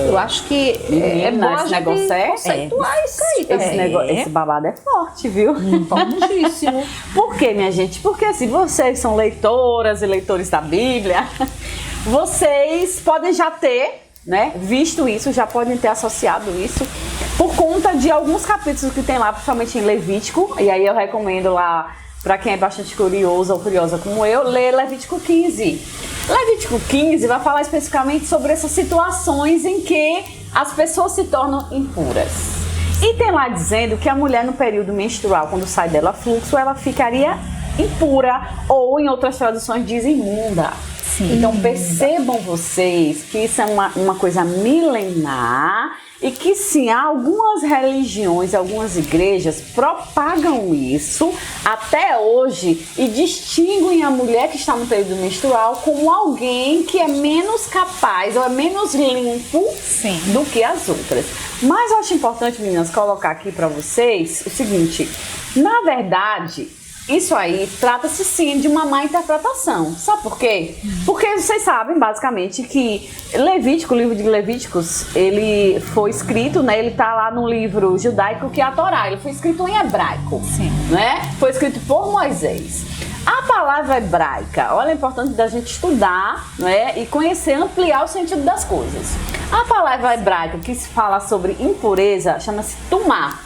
Eu acho que é bom a gente conceituar isso aí também. Esse babado é forte, viu? Fortíssimo. Por quê, minha gente? Porque assim, vocês são leitoras e leitores da Bíblia, vocês podem já ter, né, visto isso, já podem ter associado isso por conta de alguns capítulos que tem lá, principalmente em Levítico, e aí eu recomendo lá, para quem é bastante curioso ou curiosa como eu, ler Levítico 15. Levítico 15 vai falar especificamente sobre essas situações em que as pessoas se tornam impuras. E tem lá dizendo que a mulher no período menstrual, quando sai dela fluxo, ela ficaria impura, ou em outras traduções diz imunda. Então percebam vocês que isso é uma coisa milenar e que sim, algumas religiões, algumas igrejas propagam isso até hoje e distinguem a mulher que está no período menstrual como alguém que é menos capaz ou é menos limpo do que as outras. Mas eu acho importante, meninas, colocar aqui para vocês o seguinte, na verdade, isso aí trata-se sim de uma má interpretação. Sabe por quê? Porque vocês sabem, basicamente, que Levítico, o livro de Levíticos, ele foi escrito, né? Ele tá lá no livro judaico que é a Torá. Ele foi escrito em hebraico, né? Foi escrito por Moisés. A palavra hebraica, olha, é importante da gente estudar, né? E conhecer, ampliar o sentido das coisas. A palavra hebraica que se fala sobre impureza chama-se tumá.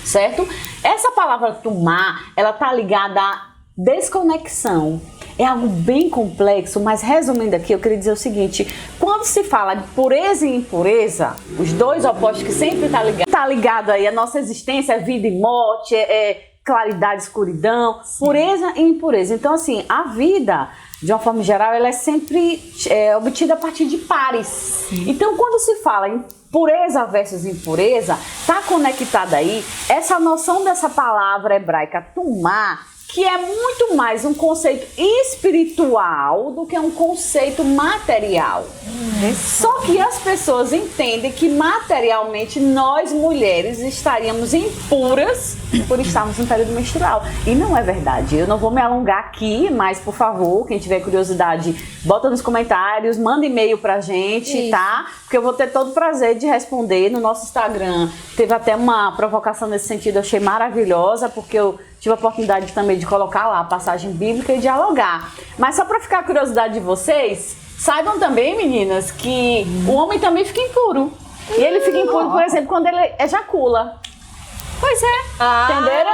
Certo? Essa palavra tumá, ela tá ligada à desconexão. É algo bem complexo, mas resumindo aqui, eu queria dizer o seguinte, quando se fala de pureza e impureza, os dois opostos que sempre tá ligado aí, a nossa existência é vida e morte, claridade e escuridão, pureza e impureza. Então assim, a vida, de uma forma geral, ela é sempre obtida a partir de pares. Então quando se fala em pureza versus impureza, tá conectada aí essa noção dessa palavra hebraica tumá, que é muito mais um conceito espiritual do que um conceito material. Só que as pessoas entendem que materialmente nós mulheres estaríamos impuras por estarmos no período menstrual. E não é verdade. Eu não vou me alongar aqui, mas por favor, quem tiver curiosidade, bota nos comentários, manda e-mail pra gente, tá? Porque eu vou ter todo o prazer de responder no nosso Instagram. Teve até uma provocação nesse sentido, eu achei maravilhosa, porque eu tive a oportunidade também de colocar lá a passagem bíblica e dialogar. Mas só para ficar a curiosidade de vocês, saibam também, meninas, que o homem também fica impuro. E ele fica impuro, por exemplo, quando ele ejacula. Pois é. Entenderam?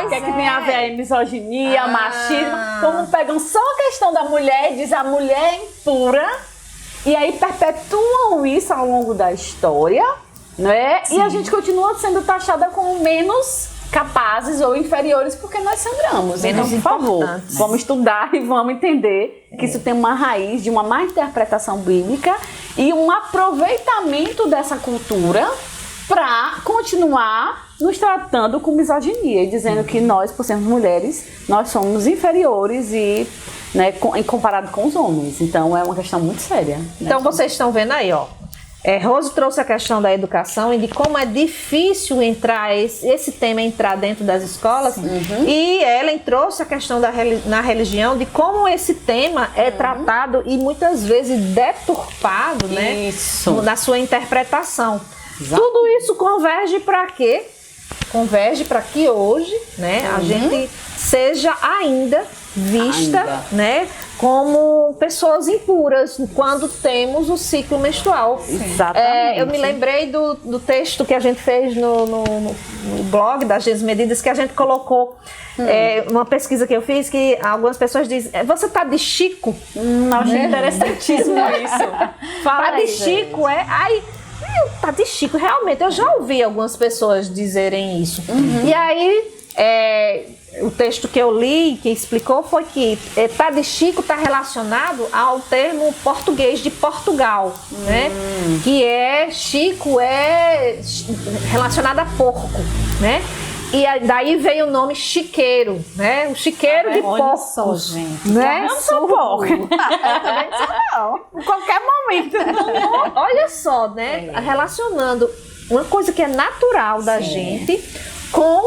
Que tem a ver aí misoginia, machismo. Como pegam só a questão da mulher e diz a mulher é impura. E aí perpetuam isso ao longo da história, né? E a gente continua sendo taxada como menos capazes ou inferiores porque nós sangramos. Então, por favor, vamos estudar e vamos entender que isso tem uma raiz de uma má interpretação bíblica e um aproveitamento dessa cultura para continuar nos tratando com misoginia e dizendo que nós, por sermos mulheres, nós somos inferiores e, né, comparado com os homens. Então, é uma questão muito séria. Então, vocês estão vendo aí, ó. Rose trouxe a questão da educação e de como é difícil entrar esse tema entrar dentro das escolas. E Ellen trouxe a questão na religião de como esse tema é tratado e muitas vezes deturpado, né, na sua interpretação. Tudo isso converge para quê? converge para que hoje, né, a gente seja ainda vista, né, como pessoas impuras quando temos o ciclo menstrual. Exatamente. Eu me lembrei do texto que a gente fez no blog das Gênesis Medidas, que a gente colocou uma pesquisa que eu fiz, que algumas pessoas dizem, você tá de Chico? Achei interessantíssimo isso. Fala Tá de aí, Chico, tá de Chico, realmente, eu já ouvi algumas pessoas dizerem isso. E aí, o texto que eu li, que explicou, foi que tá de Chico está relacionado ao termo português de Portugal, né? Que Chico é relacionado a porco, né? E daí veio o nome chiqueiro, né? O chiqueiro de Olha porcos, só, gente. né? Eu não sou porco. Eu também não sou, não. Em qualquer momento. Olha só, né? Relacionando uma coisa que é natural da gente com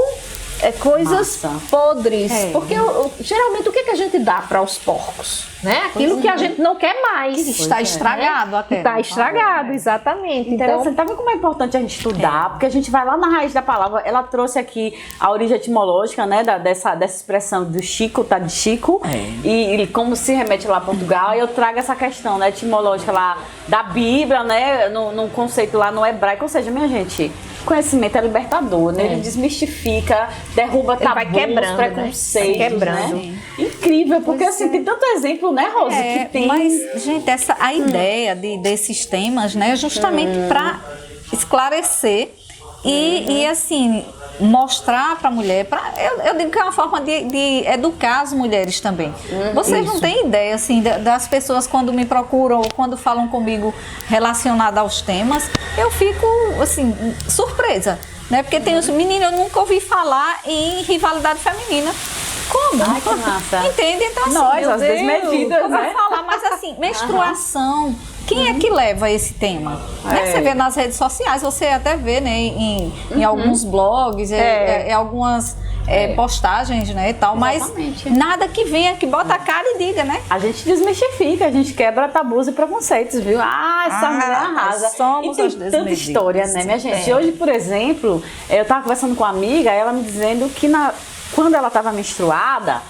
coisas Massa. podres. Porque geralmente o que a gente dá para os porcos? Né? Aquilo que a gente não quer mais. Está estragado até. Está estragado, exatamente. Interessante. Então, Tá vendo como é importante a gente estudar? Porque a gente vai lá na raiz da palavra. Ela trouxe aqui a origem etimológica, né? Dessa expressão do Chico, tá de Chico. E como se remete lá a Portugal. E eu trago essa questão, né? Etimológica lá da Bíblia, né? No conceito lá no hebraico. Ou seja, minha gente, conhecimento é libertador, né? Ele desmistifica, derruba tabus, vai quebrando, preconceitos, né? Vai quebrando. né? Incrível, porque assim, tem tanto exemplo, né, Rose? Que tem... Mas, gente, a ideia desses temas, né, é justamente para esclarecer e assim, mostrar para a mulher, eu digo que é uma forma de educar as mulheres também. Vocês não têm ideia, assim, das pessoas quando me procuram ou quando falam comigo relacionada aos temas, eu fico, assim, surpresa, né? Porque tem os meninos, eu nunca ouvi falar em rivalidade feminina. Como? Ai, que massa. Entende? Então, assim, Nós, meu as Deus, desmedidas, eu vou né? falar, mas assim, menstruação, quem é que leva esse tema? Né? Você vê nas redes sociais, você até vê, né, em alguns blogs, algumas postagens, né, e tal, Exatamente. mas nada que venha, que bota a cara e diga, né? A gente desmistifica, a gente quebra tabus e preconceitos, viu? Essa mulher arrasa. Somos e tem as tanta desmedidas. história, né, minha gente? Hoje, por exemplo, eu tava conversando com uma amiga, ela me dizendo que quando ela estava menstruada,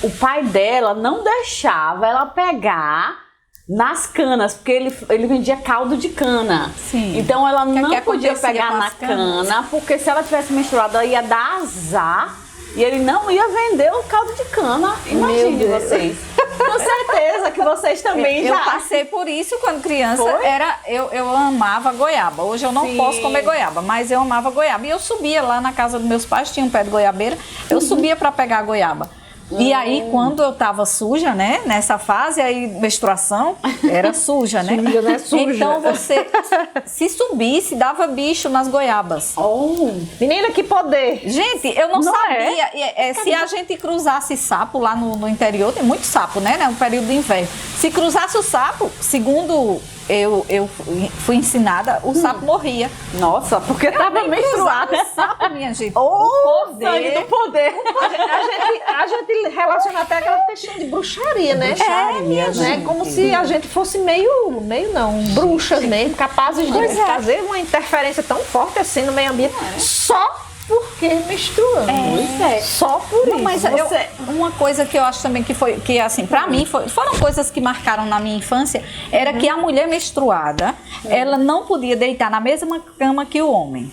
o pai dela não deixava ela pegar nas canas, porque ele vendia caldo de cana. Sim. Então ela não que podia acontecia pegar com na as canas? cana, porque se ela tivesse menstruada, ela ia dar azar e ele não ia vender o caldo de cana. Imagine Meu Deus. vocês. Com certeza que vocês também Eu já... passei por isso quando criança. Foi? Eu amava goiaba. Hoje eu não Sim. posso comer goiaba, mas eu amava goiaba. E eu subia lá na casa dos meus pais, tinha um pé de goiabeira, eu subia para pegar goiaba. E aí, quando eu tava suja, né? Nessa fase aí, menstruação, era suja, né? Suja, né? Suja. Então você, se subisse, dava bicho nas goiabas. Oh, menina, que poder! Gente, eu não Não sabia. Se a gente cruzasse sapo lá no interior, tem muito sapo, né? No período do inverno. Se cruzasse o sapo, segundo eu fui ensinada, o sapo morria. nossa, porque tava menstruada. O sapo, minha gente. Oh, sangue do poder. A gente relaciona até aquela questão de bruxaria, né? Bruxaria, né? gente. Como se a gente fosse meio não, bruxas mesmo, capazes de fazer uma interferência tão forte assim no meio ambiente, só porque menstruamos. Só por isso. Mas uma coisa que eu acho também que assim, pra mim, foram coisas que marcaram na minha infância, era que a mulher menstruada, ela não podia deitar na mesma cama que o homem.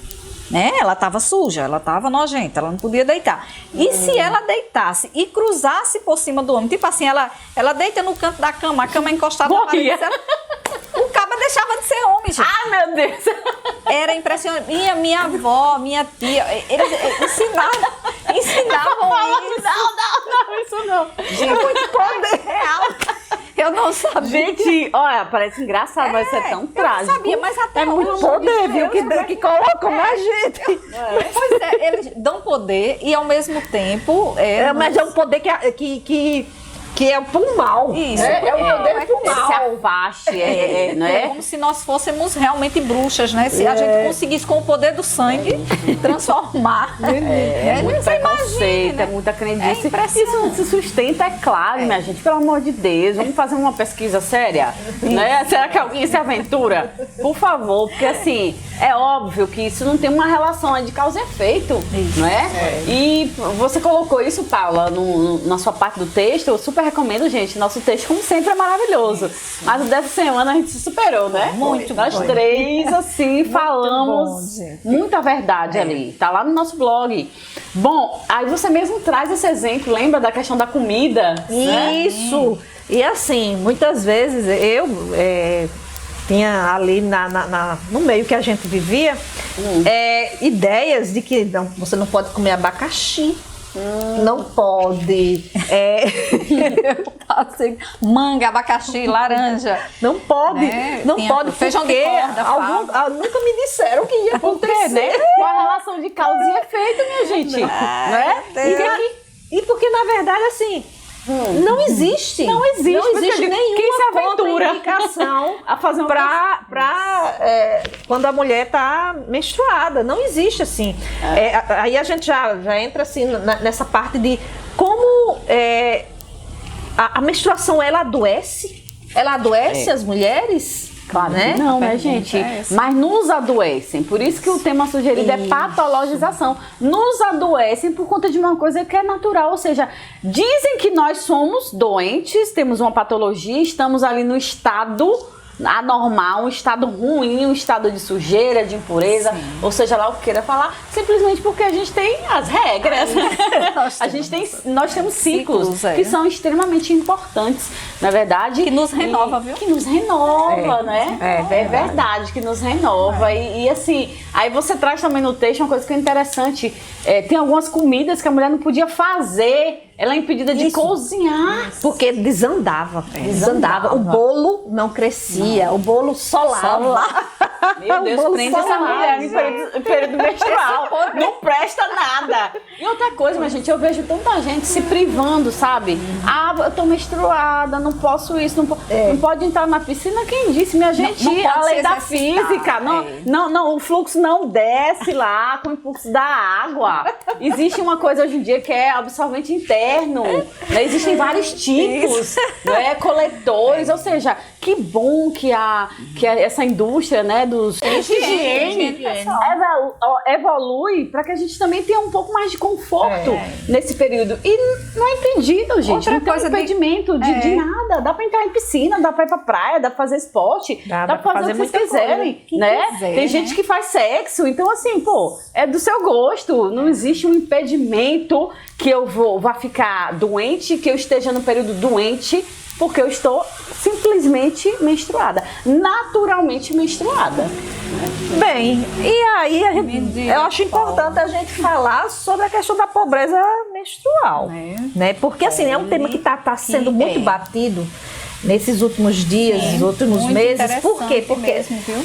Né? Ela estava suja, ela estava nojenta, ela não podia deitar. E se ela deitasse e cruzasse por cima do homem, tipo assim, ela deita no canto da cama, a cama é encostada na parede, o caba deixava de ser homem, gente. Ah, meu Deus. Era impressionante. Minha avó, minha tia, eles ensinavam isso. Não, isso não. Gente, muito poder real. Eu não sabia. Gente, olha, parece engraçado, mas isso é tão eu trágico. não sabia, mas até Muito hoje, poder, viu? Deus, Que colocam na gente. Pois é, eles dão poder e ao mesmo tempo... Mas é um poder que que é o pulmão. Isso. É o meu dedo Esse pulmão. afaste, não É é? como se nós fôssemos realmente bruxas, né? Se a gente conseguisse, com o poder do sangue, transformar. Muito Você imagina, preconceito, né? é muita crendice. É impressionante. Isso não se sustenta, é claro, minha gente. Pelo amor de Deus, vamos fazer uma pesquisa séria? Né? Será que alguém se aventura? Por favor, porque assim, é óbvio que isso não tem uma relação de causa e efeito, não é? E você colocou isso, Paula, na sua parte do texto. Eu super recomendo, gente. Nosso texto, como sempre, é maravilhoso. Mas dessa semana a gente se superou, né? Muito Nós bom. três, assim, falamos bom, gente. muita verdade ali. Tá lá no nosso blog. Bom, aí você mesmo traz esse exemplo, lembra da questão da comida? Né? Isso. E assim, muitas vezes eu tinha ali no meio que a gente vivia ideias de que você não pode comer abacaxi. Não pode. Assim, manga, abacaxi, laranja. Não pode. Né? Não Tem pode. feijão de porque corda, fava. nunca me disseram que ia acontecer. Né? Qual a relação de causa e efeito, minha gente? Né? E porque, na verdade, assim, não existe. Não existe. Não Por isso existe que eu digo, nenhuma quem se aventura contraindicação a fazer uma quando a mulher está menstruada. Não existe assim. Aí a gente já entra assim nessa parte de como a menstruação ela adoece. Ela adoece as mulheres? Claro né? que não, né, Pergunta gente? é essa. Mas nos adoecem. Por isso que o tema sugerido é patologização. Nos adoecem por conta de uma coisa que é natural. Ou seja, dizem que nós somos doentes, temos uma patologia, estamos ali no estado anormal, um estado ruim, um estado de sujeira, de impureza, ou seja lá o que queira falar, simplesmente porque a gente tem as regras. Nós temos ciclos que são extremamente importantes, na verdade. Que nos renova, viu? Que nos renova, né? É verdade, que nos renova. E assim, aí você traz também no texto uma coisa que é interessante. Tem algumas comidas que a mulher não podia fazer. Ela é impedida de cozinhar. Porque desandava. Desandava. O bolo não crescia. O bolo solava. Meu Deus, prende essa mulher em período menstrual. Não presta nada. E outra coisa, minha gente, eu vejo tanta gente se privando, sabe? Eu tô menstruada, não posso isso, não pode entrar na piscina. Quem disse, minha gente? Não a lei da exercitar. física. Não, o fluxo não desce lá com o impulso da água. Existe uma coisa hoje em dia que é absorvente interno. Né? Existem vários tipos, né? Coletores, ou seja, que bom que essa indústria, né, dos higiene evolui para que a gente também tenha um pouco mais de conforto nesse período. E não é impedido, gente. Outra não tem coisa impedimento de nada. Dá para entrar em piscina, dá para ir pra praia, dá para fazer esporte, dá para fazer o que vocês quiserem, né? Tem gente que faz sexo, então assim, pô, é do seu gosto. Não existe um impedimento que eu vá ficar doente, que eu esteja no período doente, porque eu estou simplesmente menstruada, naturalmente menstruada. Bem, e aí eu acho importante a gente falar sobre a questão da pobreza menstrual, né? Porque assim, é um tema que está sendo muito batido nesses últimos dias, nos últimos meses. Por quê? Porque mesmo, viu?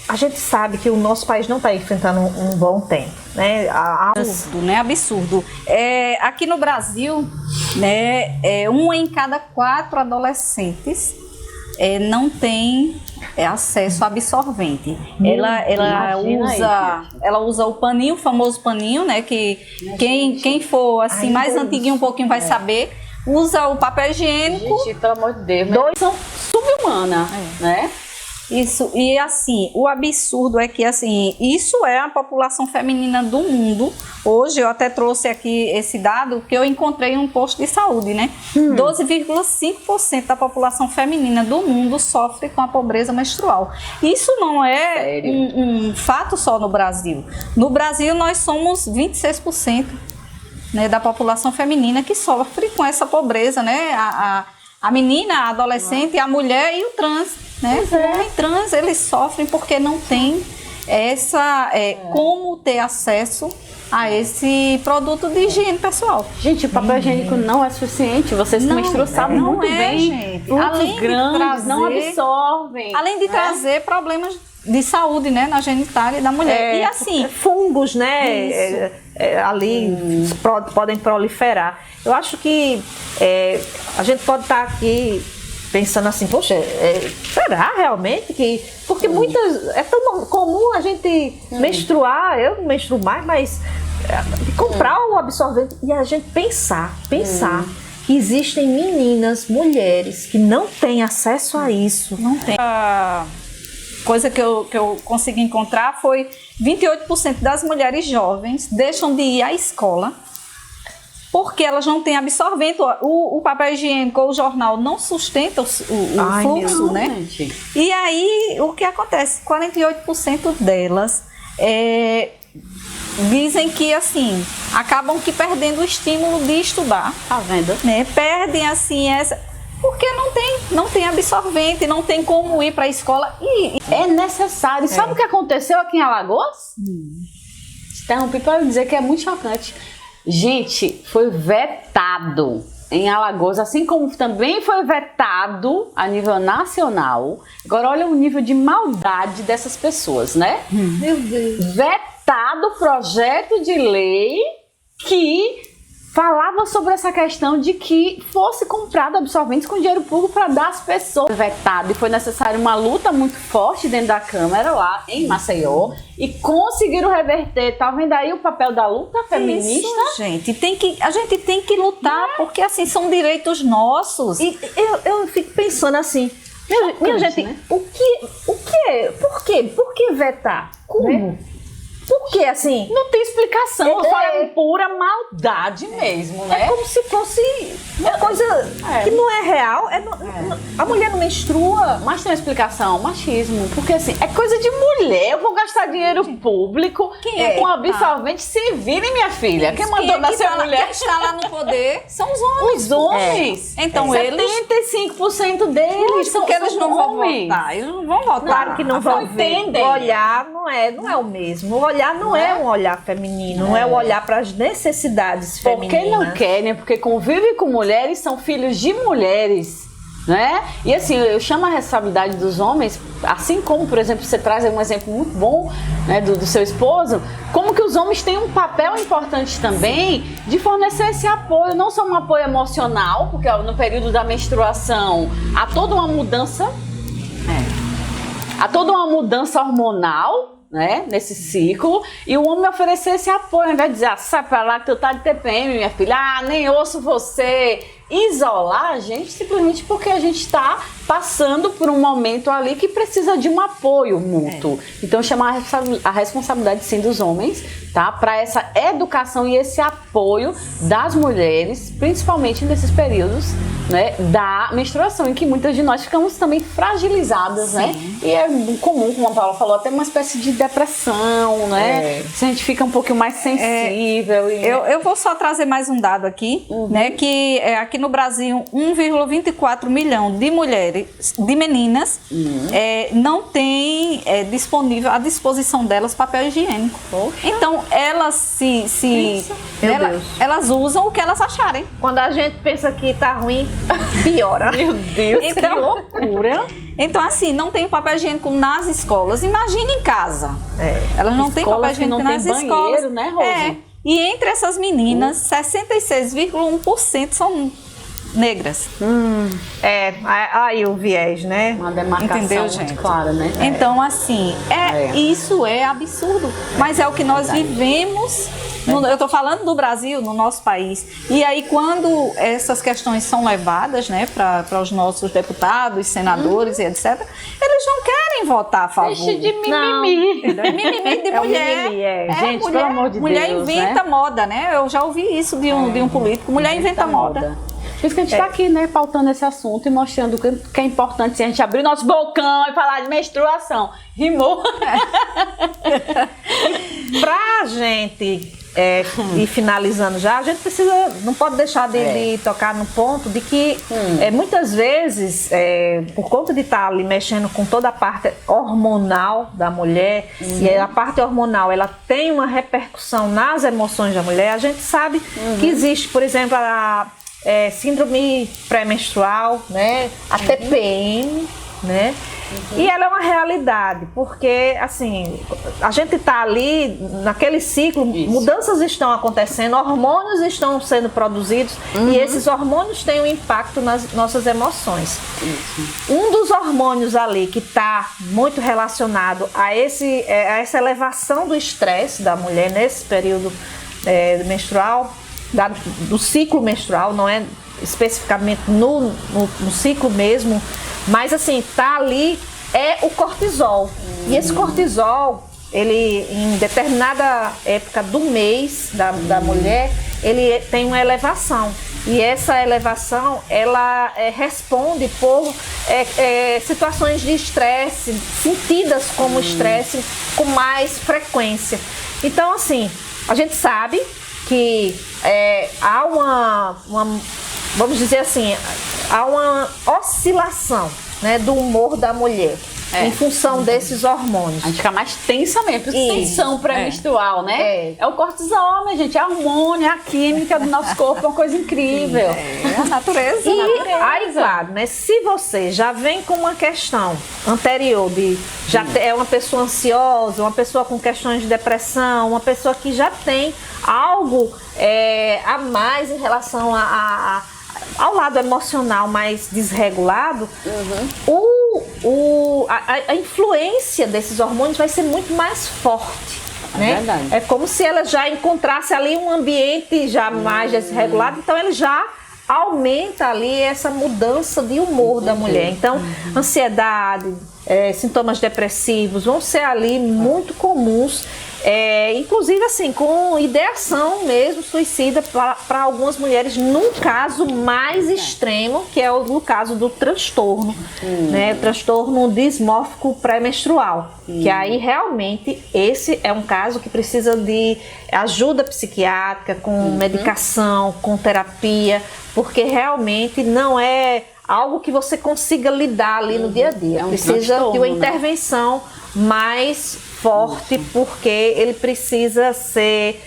a gente sabe que o nosso país não está enfrentando um bom tempo, né? Absurdo, né? Absurdo. Aqui no Brasil, né, 1 em cada 4 adolescentes não tem acesso a absorvente. Ela usa o paninho, o famoso paninho, né? Que quem for assim mais antiguinho um pouquinho vai saber. Usa o papel higiênico. Gente, pelo amor de Deus, são subhumana, né? Isso, e assim, o absurdo é que assim, isso é a população feminina do mundo. Hoje eu até trouxe aqui esse dado que eu encontrei em um posto de saúde, né? 12,5% da população feminina do mundo sofre com a pobreza menstrual. Isso não é um fato só no Brasil. No Brasil nós somos 26%, né, da população feminina que sofre com essa pobreza, né? A menina, a adolescente, a mulher e o trans. Né? O homem trans, eles sofrem porque não tem como ter acesso a esse produto de higiene pessoal. Gente, o papel higiênico não é suficiente. Vocês que menstruam sabem muito bem. Gente. Além grandes não absorvem. Além de trazer problemas de saúde, né, na genitália da mulher. E assim, fungos, né? ali podem proliferar. Eu acho que a gente pode estar aqui pensando assim, poxa, será realmente que... Porque é tão comum a gente menstruar, eu não menstruo mais, mas comprar o absorvente e a gente pensar que existem meninas, mulheres que não têm acesso a isso. Não tem. A coisa que eu consegui encontrar foi 28% das mulheres jovens deixam de ir à escola porque elas não têm absorvente. O papel higiênico ou o jornal não sustenta o fluxo, né? Gente. E aí, o que acontece? 48% delas dizem que, assim, acabam que perdendo o estímulo de estudar. Tá vendo? Né? Perdem, assim, porque não tem absorvente, não tem como ir para a escola. É necessário. Sabe o que aconteceu aqui em Alagoas? Interrompi para dizer que é muito chocante. Gente, foi vetado em Alagoas, assim como também foi vetado a nível nacional. Agora olha o nível de maldade dessas pessoas, né? Meu Deus. Vetado o projeto de lei que falava sobre essa questão de que fosse comprado absorventes com dinheiro público para dar às pessoas. Vetado, e foi necessária uma luta muito forte dentro da Câmara, lá em Maceió, e conseguiram reverter. Tá vendo aí o papel da luta feminista? Isso, gente. A gente tem que lutar, porque assim, são direitos nossos. E eu fico pensando assim, minha gente, né? Por que vetar? Como? Né? Porque assim... Não tem explicação, eu falo pura maldade mesmo, né? É como se fosse uma coisa que não é real. A mulher não menstrua. Mas tem uma explicação, machismo. Porque assim, é coisa de mulher, eu vou gastar dinheiro público com absorvente, se virem, minha filha. Quem mandou nascer mulher? Quem está lá no poder são os homens. Os homens. Então eles... 75% deles porque eles não vão votar. Eles não vão votar. Claro que não vão ver. O olhar não é o mesmo. O olhar não é um olhar feminino, não é o olhar para as necessidades femininas. Porque não querem, porque convivem com mulheres, são filhos de mulheres, né? E assim, eu chamo a responsabilidade dos homens, assim como, por exemplo, você traz um exemplo muito bom, né, do seu esposo, como que os homens têm um papel importante também de fornecer esse apoio, não só um apoio emocional, porque no período da menstruação há toda uma mudança, há toda uma mudança hormonal, né, nesse ciclo, e o homem oferecer esse apoio, ao invés de dizer, sai pra lá que tu tá de TPM, minha filha, nem ouço você, isolar a gente simplesmente porque a gente está passando por um momento ali que precisa de um apoio mútuo. Então chamar a responsabilidade sim dos homens, tá, para essa educação e esse apoio das mulheres, principalmente nesses períodos, né, da menstruação, em que muitas de nós ficamos também fragilizadas, né? E é comum, como a Paula falou, até uma espécie de depressão, né? Se a gente fica um pouquinho mais sensível. Eu vou só trazer mais um dado aqui, né? Que aqui no Brasil, 1,24 milhão de mulheres, de meninas, não tem disponível à disposição delas papel higiênico. Poxa. Então, elas elas usam o que elas acharem. Quando a gente pensa que tá ruim, piora. Meu Deus, que loucura. Então, assim, não tem papel higiênico nas escolas. Imagina em casa. Elas não têm papel higiênico nas escolas. Banheiro, né, Rose? E entre essas meninas, 66,1% são negras. Aí o viés, né? Uma demarcação. Entendeu, muito gente? clara, né? Então, assim, isso é absurdo. Mas é o que nós vivemos. Eu estou falando do Brasil, no nosso país. E aí, quando essas questões são levadas, né, para os nossos deputados, senadores e etc., eles não querem votar a favor. Deixa de mimimi. Mimimi de mulher. Gente, mulher, pelo amor de mulher Deus, inventa né? moda, né? Eu já ouvi isso de um político. Mulher inventa moda. Por isso que a gente está aqui, né, pautando esse assunto e mostrando que é importante a gente abrir nosso bocão e falar de menstruação. Rimou. Pra gente ir finalizando já, a gente não pode deixar de tocar no ponto de que muitas vezes, por conta de estar ali mexendo com toda a parte hormonal da mulher, e a parte hormonal ela tem uma repercussão nas emoções da mulher, a gente sabe que existe, por exemplo, a síndrome pré-menstrual, né? A TPM, né? E ela é uma realidade, porque assim, a gente está ali naquele ciclo, mudanças estão acontecendo, hormônios estão sendo produzidos e esses hormônios têm um impacto nas nossas emoções. Um dos hormônios ali que está muito relacionado a essa elevação do estresse da mulher nesse período menstrual, do ciclo menstrual, não é especificamente no ciclo mesmo, mas assim, tá ali o cortisol. E esse cortisol, ele em determinada época do mês da mulher, ele tem uma elevação. E essa elevação, ela responde por situações de estresse, sentidas como estresse, com mais frequência. Então, assim, a gente sabe que há vamos dizer assim, há uma oscilação, né, do humor da mulher em função desses hormônios. A gente fica mais tensa mesmo, tensão pré-menstrual, né? É o cortisol, né, gente? É o hormônio, é a química do nosso corpo, é uma coisa incrível. É a natureza. Aí, claro, né, se você já vem com uma questão anterior de é uma pessoa ansiosa, uma pessoa com questões de depressão, uma pessoa que já tem algo a mais em relação ao lado emocional mais desregulado, a influência desses hormônios vai ser muito mais forte. Né? Verdade. É como se ela já encontrasse ali um ambiente já mais desregulado, então ele já aumenta ali essa mudança de humor da mulher. Então, ansiedade, sintomas depressivos vão ser ali muito comuns, inclusive assim, com ideação mesmo suicida para algumas mulheres, num caso mais extremo, que é no caso do transtorno, né? O transtorno dismórfico pré-menstrual, que aí realmente esse é um caso que precisa de ajuda psiquiátrica, com medicação, com terapia, porque realmente não é algo que você consiga lidar ali no dia a dia. Precisa de uma intervenção mais forte, porque ele precisa ser,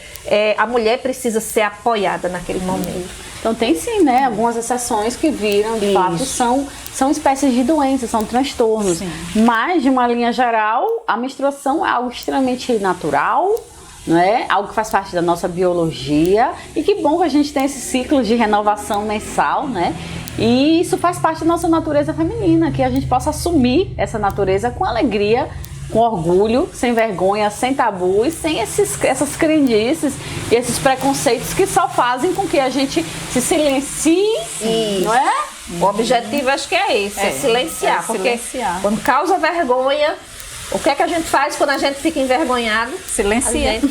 a mulher precisa ser apoiada naquele momento. Então tem sim, né? Algumas exceções que viram, de fato, são espécies de doenças, são transtornos. Sim. Mas, de uma linha geral, a menstruação é algo extremamente natural, não é? Algo que faz parte da nossa biologia. E que bom que a gente tem esse ciclo de renovação mensal, né? E isso faz parte da nossa natureza feminina, que a gente possa assumir essa natureza com alegria, com orgulho, sem vergonha, sem tabus, sem essas crendices e esses preconceitos que só fazem com que a gente se silencie, não é? O objetivo acho que é esse, silenciar, porque quando causa vergonha, o que é que a gente faz quando a gente fica envergonhado? Silencia. A gente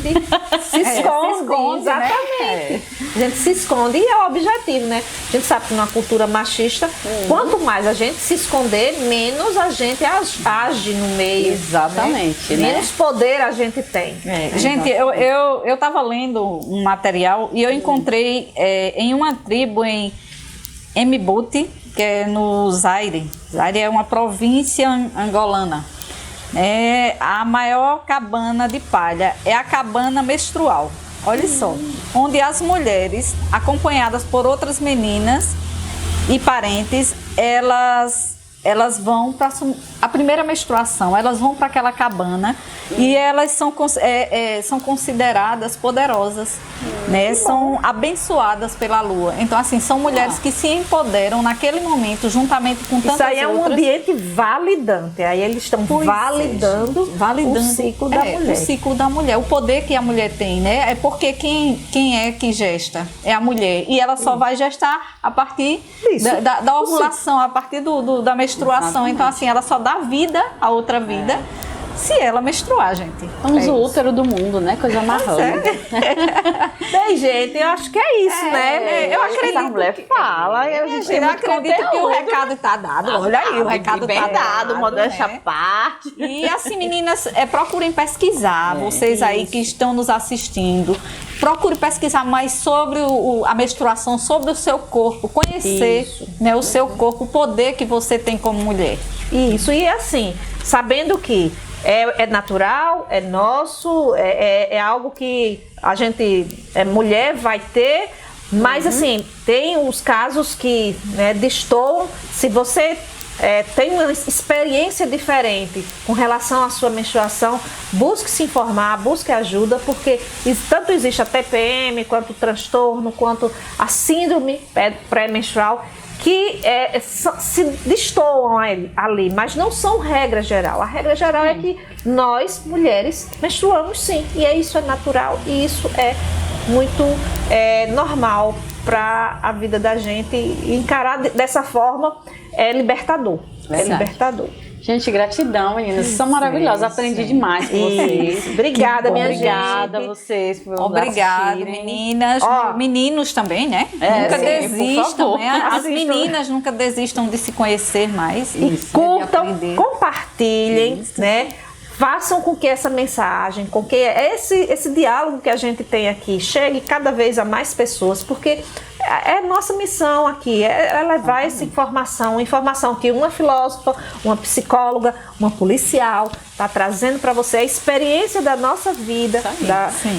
se esconde, exatamente. Né? A gente se esconde e é o objetivo, né? A gente sabe que numa cultura machista, quanto mais a gente se esconder, menos a gente age no meio. Exatamente. Né? Menos poder a gente tem. Gente, eu estava lendo um material e eu encontrei em uma tribo em Mbuti, que é no Zaire. Zaire é uma província angolana. A maior cabana de palha é a cabana menstrual. Olha só, onde as mulheres, acompanhadas por outras meninas e parentes, elas vão para a primeira menstruação, elas vão para aquela cabana e elas são consideradas poderosas, né? São abençoadas pela lua. Então, assim, são mulheres que se empoderam naquele momento, juntamente com tantas outras. Isso aí é um ambiente validante. Aí eles estão validando o ciclo da mulher. O ciclo da mulher, o poder que a mulher tem, né? É porque quem é que gesta? É a mulher. E ela só vai gestar a partir da ovulação, a partir da menstruação. Exatamente. Então, assim, ela só dá vida a outra vida se ela menstruar, gente. Somos o útero do mundo, né? Coisa marrana. Bem, gente, eu acho que é isso, né? Eu acredito que a mulher fala. Eu acredito que o recado está dado. Olha aí, o recado está dado. Modéstia à parte. E assim, meninas, procurem pesquisar. Vocês aí que estão nos assistindo, procure pesquisar mais sobre a menstruação, sobre o seu corpo, conhecer, né, o seu corpo, o poder que você tem como mulher. Isso, e assim, sabendo que é natural, é nosso, é algo que a gente, mulher, vai ter, mas assim, tem os casos que destoam. Se você tem uma experiência diferente com relação à sua menstruação, busque se informar, busque ajuda, porque tanto existe a TPM, quanto o transtorno, quanto a síndrome pré-menstrual, que se destoam ali, mas não são regra geral. A regra geral é que nós, mulheres, menstruamos sim, e isso é natural e isso é muito normal para a vida da gente, e encarar dessa forma é libertador. É libertador. Gente, gratidão, meninas. Vocês são maravilhosas. Aprendi demais com vocês. Obrigada, minha gente. Obrigada a vocês por Obrigada, assistirem. meninas. Meninos também, né? Nunca sim, desistam, né? As Assistam. meninas nunca desistam de se conhecer mais. E curtam, de aprender. compartilhem, né? Façam com que essa mensagem, com que esse diálogo que a gente tem aqui chegue cada vez a mais pessoas, porque é nossa missão aqui, é levar essa informação que uma filósofa, uma psicóloga, uma policial está trazendo para você, a experiência da nossa vida,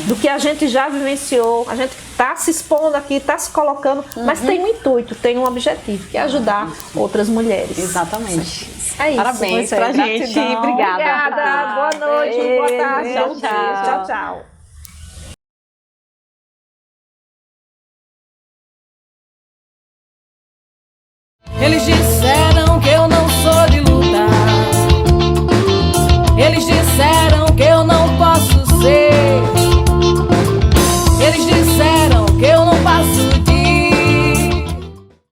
do que a gente já vivenciou, a gente está se expondo aqui, está se colocando, mas tem um intuito, tem um objetivo, que é ajudar outras mulheres. Exatamente. É isso. Parabéns pra gente. Gratidão. Obrigada. Boa noite, boa tarde. Tchau, Bom dia. tchau. Tchau. Eles disseram